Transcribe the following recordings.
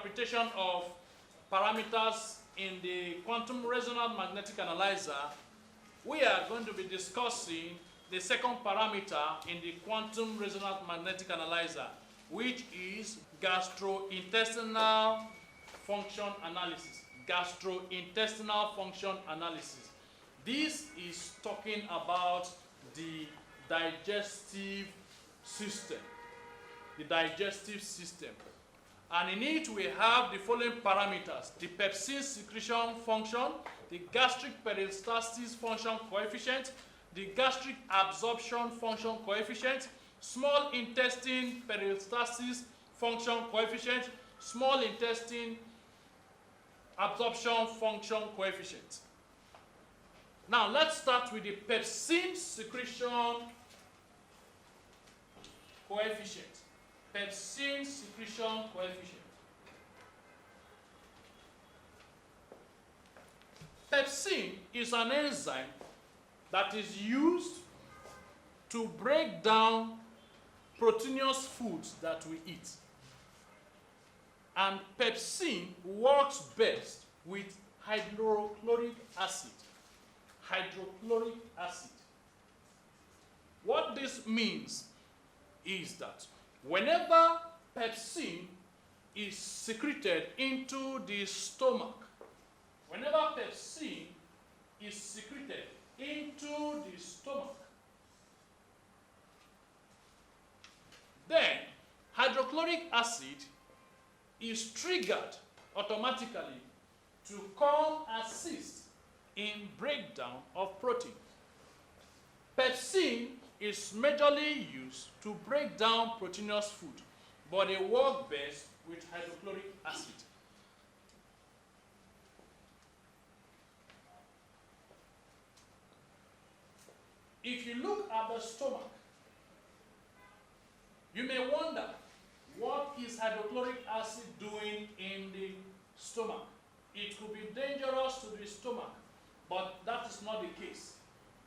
interpretation of parameters in the quantum resonant magnetic analyzer, we are going to be discussing the second parameter in the quantum resonant magnetic analyzer, which is gastrointestinal function analysis. Gastrointestinal function analysis. This is talking about the digestive system. The digestive system. And in it we have the following parameters: the pepsin secretion function, the gastric peristalsis function coefficient, the gastric absorption function coefficient, small intestine peristalsis function coefficient, small intestine absorption function coefficient. Now let's start with the pepsin secretion coefficient. Pepsin secretion coefficient. Pepsin is an enzyme that is used to break down proteinous foods that we eat. And pepsin works best with hydrochloric acid. Hydrochloric acid. What this means is that whenever pepsin is secreted into the stomach, then hydrochloric acid is triggered automatically to come assist in breakdown of protein. Pepsin is majorly used to break down proteinous food, but they work best with hydrochloric acid. If you look at the stomach, you may wonder, what is hydrochloric acid doing in the stomach? It could be dangerous to the stomach, but that is not the case.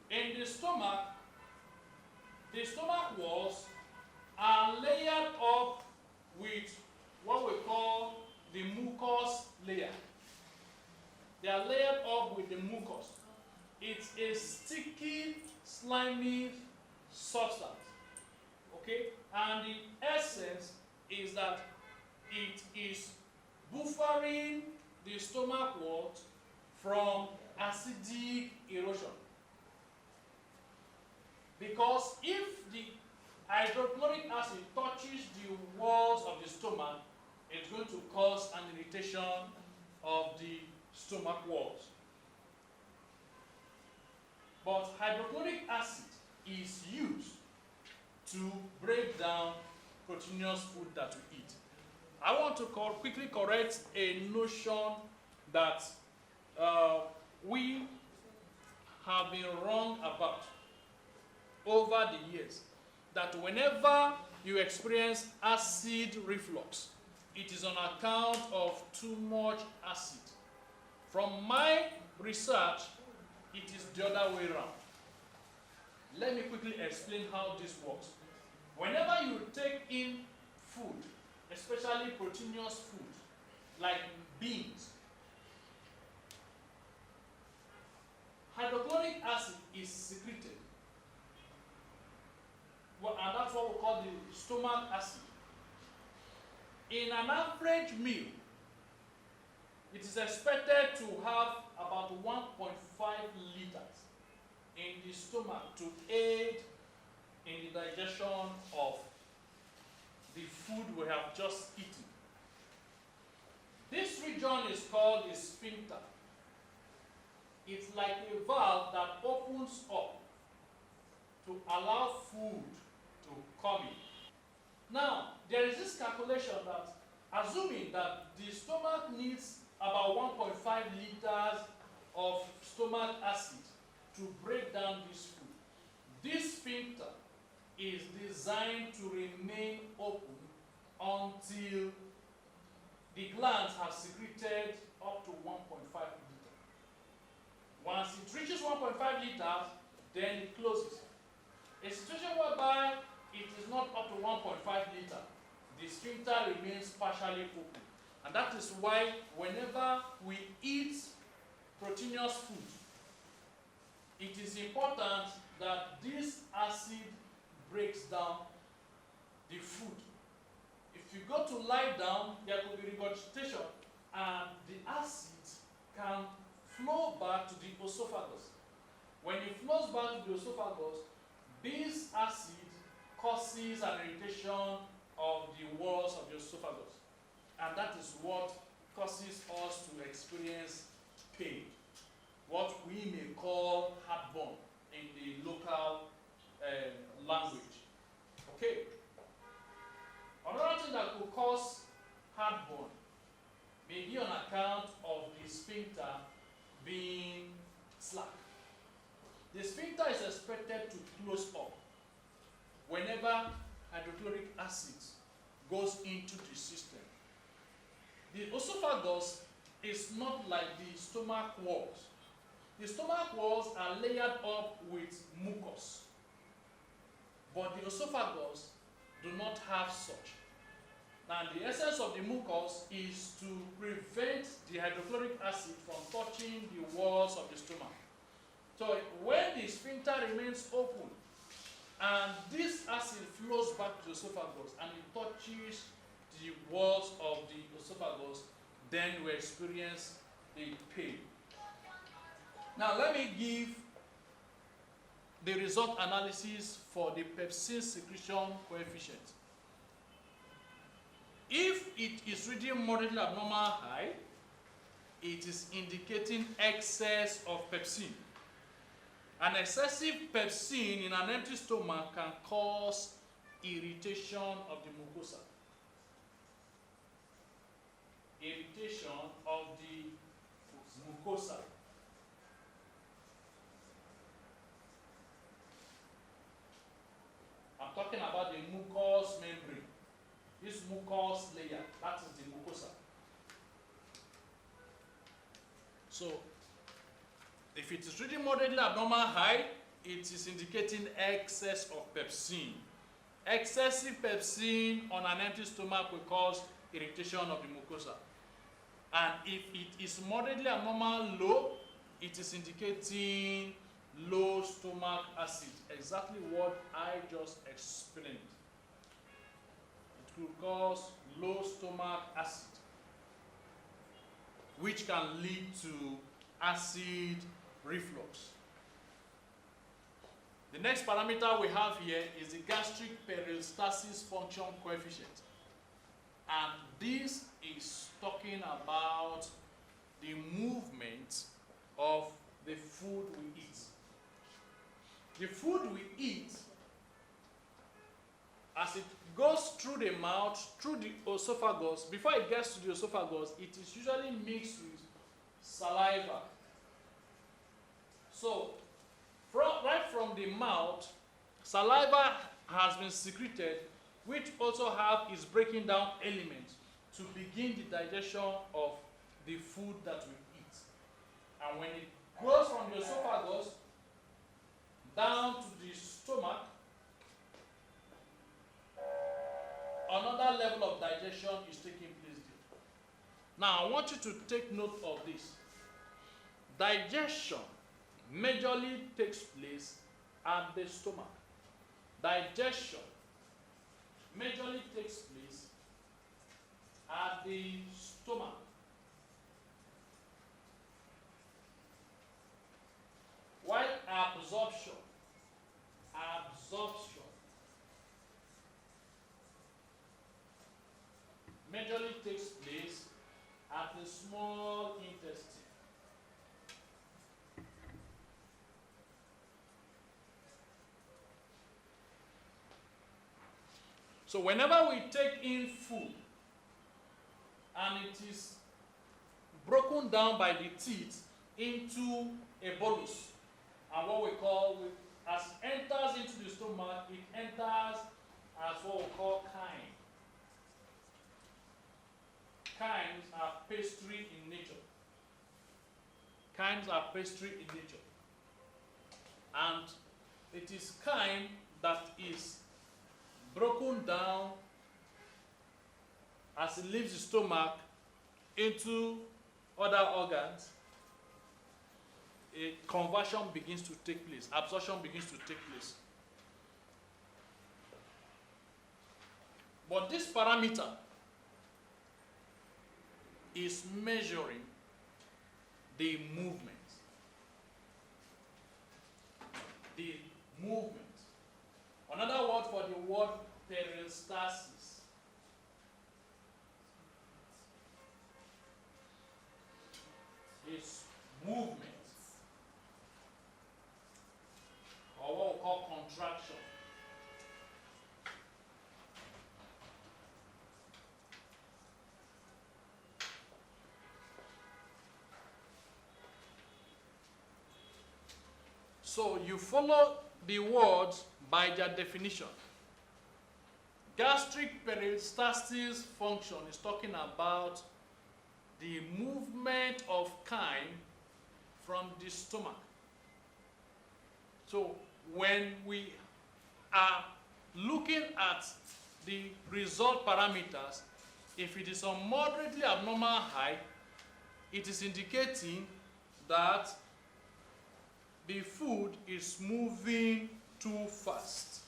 In the stomach walls are layered up with what we call the mucus layer. They are layered up with the mucus. It's a sticky, slimy substance. Okay? And the essence is that it is buffering the stomach walls from acidic erosion. Because if the hydrochloric acid touches the walls of the stomach, it's going to cause an irritation of the stomach walls. But hydrochloric acid is used to break down proteinous food that we eat. I want to quickly correct a notion that we have been wrong about over the years, that whenever you experience acid reflux, it is on account of too much acid. From my research, it is the other way around. Let me quickly explain how this works. Whenever you take in food, especially proteinous food, like beans, hydrochloric acid is secreted. And that's what we call the stomach acid. In an average meal, it is expected to have about 1.5 liters in the stomach to aid in the digestion of the food we have just eaten. This region is called the sphincter. It's like a valve that opens up to allow food to come in. Now, there is this calculation that, assuming that the stomach needs about 1.5 liters of stomach acid to break down this food, this sphincter is designed to remain open until the glands have secreted up to 1.5 liters. Once it reaches 1.5 liters, then it closes. A situation whereby it is not up to 1.5 liters, the sphincter remains partially open. And that is why whenever we eat proteinous food, it is important that this acid breaks down the food. If you go to lie down, there could be regurgitation, and the acid can flow back to the esophagus. When it flows back to the esophagus, this acid causes an irritation of the walls of the esophagus. And that is what causes us to experience pain, what we may call heartburn in the local language. Okay. Another thing that could cause heartburn may be on account of the sphincter being slack. The sphincter is expected to close up whenever hydrochloric acid goes into the system. The esophagus is not like the stomach walls. The stomach walls are layered up with mucus, but the esophagus do not have such. Now, the essence of the mucus is to prevent the hydrochloric acid from touching the walls of the stomach. So when the sphincter remains open and this acid flows back to the esophagus and it touches the walls of the esophagus, then we experience the pain. Now let me give the result analysis for the pepsin secretion coefficient. If it is reading moderately abnormal high, it is indicating excess of pepsin. An excessive pepsin in an empty stomach can cause irritation of the mucosa. Irritation of the mucosa. I'm talking about the mucous membrane. This mucous layer, that is the mucosa. So, if it is reading moderately abnormal high, it is indicating excess of pepsin. Excessive pepsin on an empty stomach will cause irritation of the mucosa. And if it is moderately abnormal low, it is indicating low stomach acid. Exactly what I just explained. It will cause low stomach acid, which can lead to acid reflux. The next parameter we have here is the gastric peristalsis function coefficient. And this is talking about the movement of the food we eat. The food we eat, as it goes through the mouth, through the esophagus, before it gets to the esophagus, it is usually mixed with saliva. So, right from the mouth, saliva has been secreted, which also have its breaking down element to begin the digestion of the food that we eat. And when it goes from the esophagus down to the stomach, another level of digestion is taking place there. Now, I want you to take note of this. Digestion majorly takes place at the stomach. Digestion majorly takes place at the stomach. While absorption majorly takes place at the small intestine. So whenever we take in food and it is broken down by the teeth into a bolus, and what we call, as it enters into the stomach, it enters as what we call chyme. Chymes are pastry in nature. Chymes are pastry in nature. And it is chyme that is broken down as it leaves the stomach into other organs, a conversion begins to take place, absorption begins to take place. But this parameter is measuring the movement. The movement. Another word for the word peristalsis. Is movement, or what we call contraction. So you follow the words by their definition. Gastric peristalsis function is talking about the movement of chyme from the stomach. So when we are looking at the result parameters, if it is a moderately abnormal high, it is indicating that the food is moving too fast.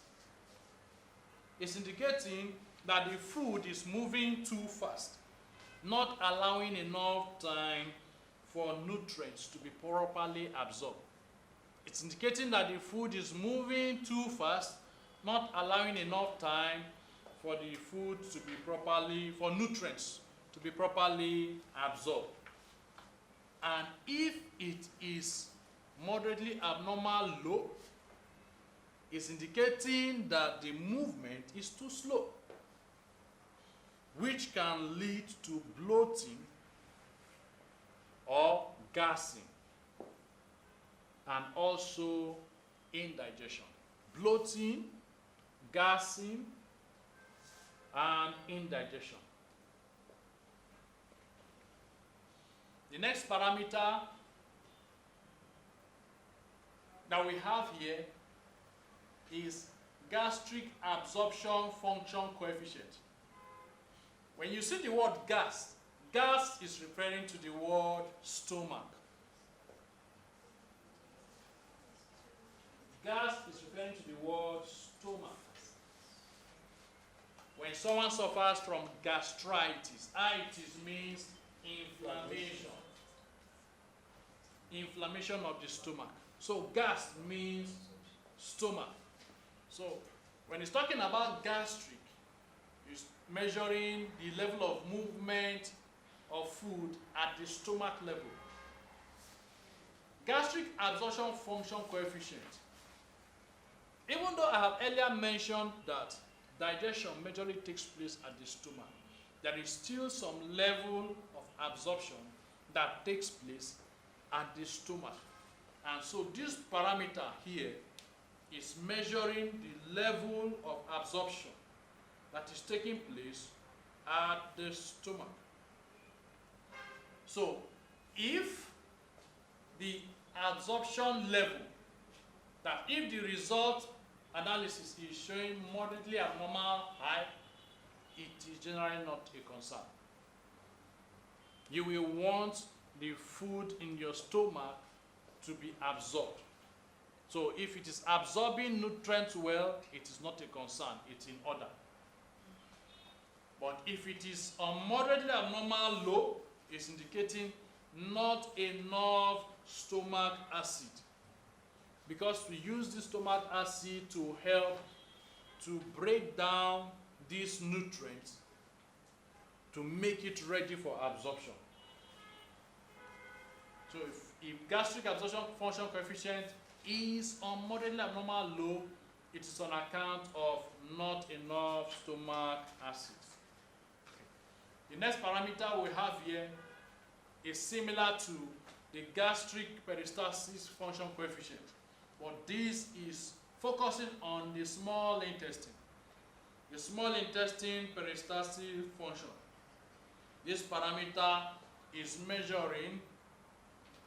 It's indicating that the food is moving too fast, not allowing enough time for nutrients to be properly absorbed. It's indicating that the food is moving too fast, not allowing enough time for the food to be properly, for nutrients to be properly absorbed. And if it is moderately abnormal low, it's indicating that the movement is too slow, which can lead to bloating or gassing, and also indigestion. Bloating, gassing, and indigestion. The next parameter that we have here is gastric absorption function coefficient. When you see the word gas, gas is referring to the word stomach. Gas is referring to the word stomach. When someone suffers from gastritis, itis means inflammation. Inflammation of the stomach. So gas means stomach. So when it's talking about gastric, it's measuring the level of movement of food at the stomach level. Gastric absorption function coefficient. Even though I have earlier mentioned that digestion majorly takes place at the stomach, there is still some level of absorption that takes place at the stomach. And so this parameter here is measuring the level of absorption that is taking place at the stomach. So if the absorption level, that if the result analysis is showing moderately abnormal high, it is generally not a concern. You will want the food in your stomach to be absorbed. So if it is absorbing nutrients well, it is not a concern, it's in order. But if it is a moderately abnormal low, it's indicating not enough stomach acid. Because we use the stomach acid to help to break down these nutrients to make it ready for absorption. So if gastric absorption function coefficient is on moderately abnormal low, it is on account of not enough stomach acid. The next parameter we have here is similar to the gastric peristalsis function coefficient, but this is focusing on the small intestine. The small intestine peristalsis function. This parameter is measuring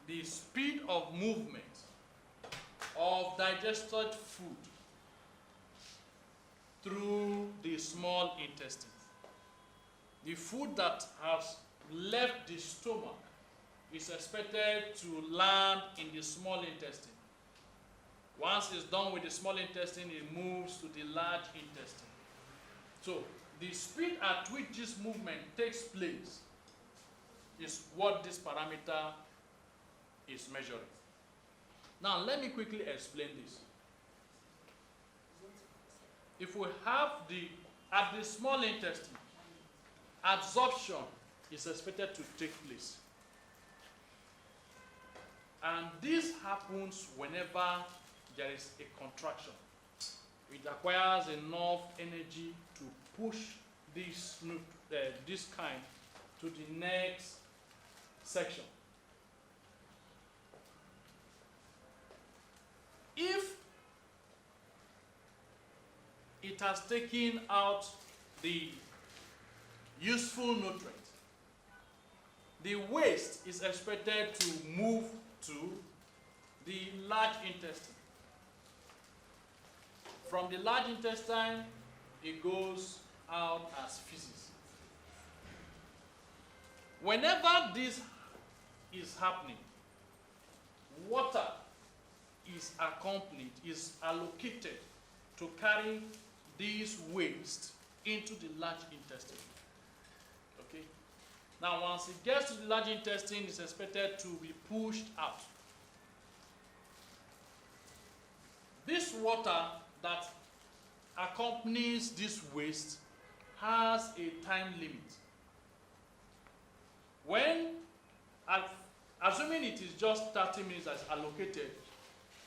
the speed of movement of digested food through the small intestine. The food that has left the stomach is expected to land in the small intestine. Once it's done with the small intestine, it moves to the large intestine. So the speed at which this movement takes place is what this parameter is measuring. Now let me quickly explain this. If we have at the small intestine, absorption is expected to take place. And this happens whenever there is a contraction. It requires enough energy to push this kind to the next section. If it has taken out the useful nutrient, the waste is expected to move to the large intestine. From the large intestine, it goes out as feces. Whenever this is happening, water is allocated to carry this waste into the large intestine. Okay? Now, once it gets to the large intestine, it's expected to be pushed out. This water that accompanies this waste has a time limit. When, assuming it is just 30 minutes as allocated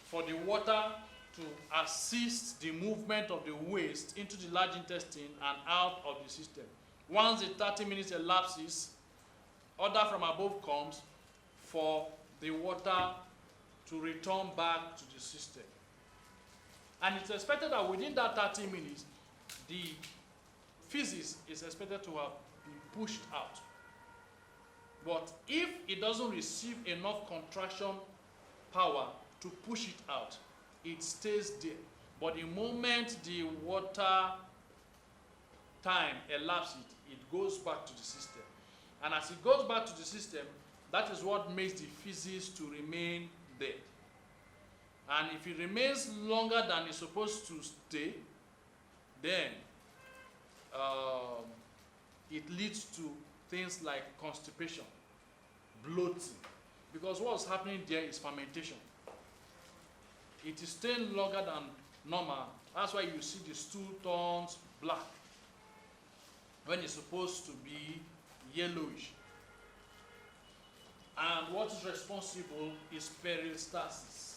for the water to assist the movement of the waste into the large intestine and out of the system. Once the 30 minutes elapses, order from above comes for the water to return back to the system. And it's expected that within that 30 minutes, the feces is expected to have been pushed out. But if it doesn't receive enough contraction power to push it out, it stays there. But the moment the water time elapses, it goes back to the system. And as it goes back to the system, that is what makes the feces to remain there. And if it remains longer than it's supposed to stay, then it leads to things like constipation, bloating, because what's happening there is fermentation. It is staying longer than normal. That's why you see the stool turns black when it's supposed to be yellowish. And what is responsible is peristalsis.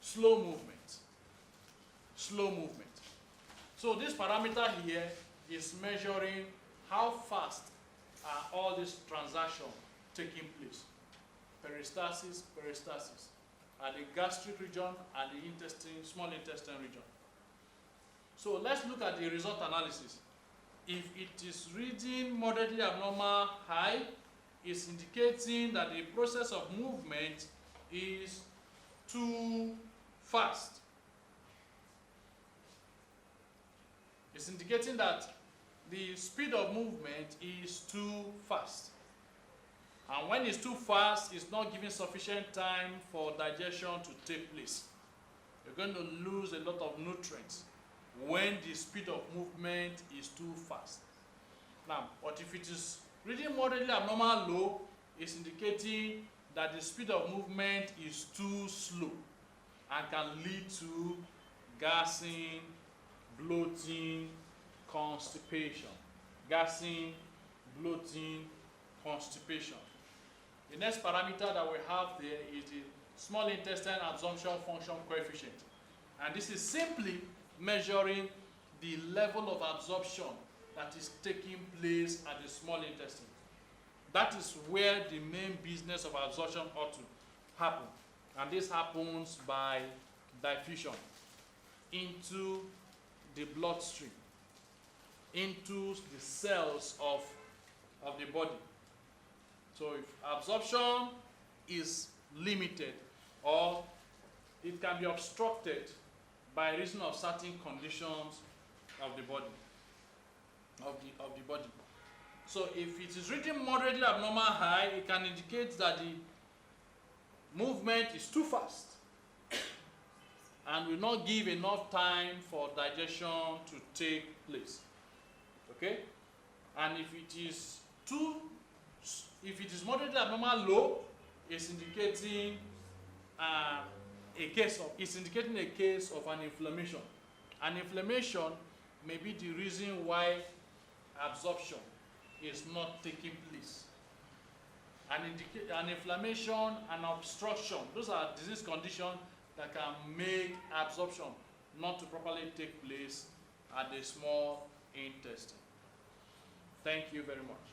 Slow movement. Slow movement. So this parameter here is measuring how fast are all these transactions taking place. Peristalsis, peristalsis. At the gastric region and the intestine, small intestine region. So let's look at the result analysis. If it is reading moderately abnormal high, it's indicating that the process of movement is too fast. It's indicating that the speed of movement is too fast. And when it's too fast, it's not giving sufficient time for digestion to take place. You're going to lose a lot of nutrients when the speed of movement is too fast. Now, but if it is reading moderately abnormal low, it's indicating that the speed of movement is too slow and can lead to gassing, bloating, constipation. Gassing, bloating, constipation. The next parameter that we have there is the small intestine absorption function coefficient. And this is simply measuring the level of absorption that is taking place at the small intestine. That is where the main business of absorption ought to happen. And this happens by diffusion into the bloodstream, into the cells of the body. So if absorption is limited or it can be obstructed by reason of certain conditions of the body, So if it is reading moderately abnormal high, it can indicate that the movement is too fast and will not give enough time for digestion to take place. Okay? And if it is moderately abnormal low, it's indicating a case of an inflammation. An inflammation may be the reason why absorption is not taking place. An inflammation, an obstruction, those are disease conditions that can make absorption not to properly take place at the small intestine. Thank you very much.